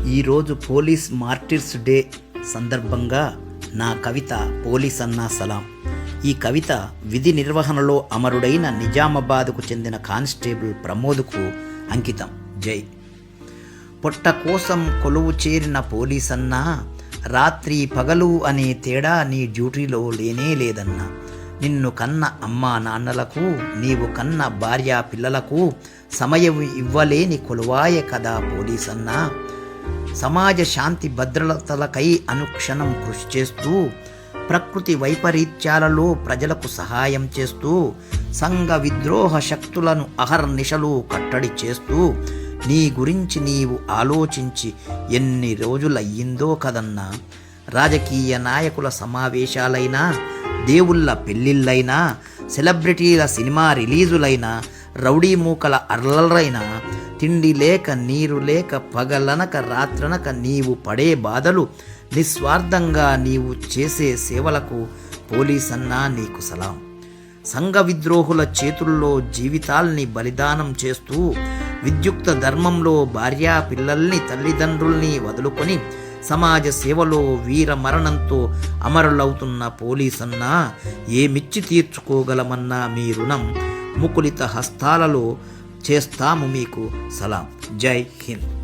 ఈరోజు police martyrs day సందర్భంగా నా కవిత పోలీస్ అన్నా సలాం. ఈ కవిత విధి నిర్వహణలో అమరుడైన నిజామాబాద్కు చెందిన కానిస్టేబుల్ ప్రమోద్కు అంకితం. జై. పొట్ట కోసం కొలువు చేరిన పోలీసన్నా, రాత్రి పగలు అనే తేడా నీ డ్యూటీలో లేనే లేదన్నా. నిన్ను కన్న అమ్మా నాన్నలకు, నీవు కన్న భార్య పిల్లలకు సమయం ఇవ్వలేని కొలువాయే కదా పోలీసన్నా. సమాజ శాంతి భద్రతలకై అనుక్షణం కృషి చేస్తూ, ప్రకృతి వైపరీత్యాలలో ప్రజలకు సహాయం చేస్తూ, సంఘ విద్రోహ శక్తులను అహర్నిశలు కట్టడి చేస్తూ, నీ గురించి నీవు ఆలోచించి ఎన్ని రోజులయ్యిందో కదన్నా. రాజకీయ నాయకుల సమావేశాలైనా, దేవుళ్ళ పెళ్ళిళ్ళైనా, సెలబ్రిటీల సినిమా రిలీజులైనా, రౌడీ మూకల అర్లరైనా, తిండి లేక నీరు లేక పగలనక రాత్రనక నీవు పడే బాధలు, నిస్వార్థంగా నీవు చేసే సేవలకు పోలీసన్నా నీకు సలాం. సంఘ విద్రోహుల చేతుల్లో జీవితాల్ని బలిదానం చేస్తూ, విద్యుక్త ధర్మంలో భార్యా పిల్లల్ని తల్లిదండ్రుల్ని వదులుకొని సమాజ సేవలో వీర మరణంతో అమరులవుతున్న పోలీసన్నా, ఏమిచ్చి తీర్చుకోగలమన్నా మీ రుణం. ముకులిత హస్తాలలో చేస్తాము మీకు సలాం. జై హింద్.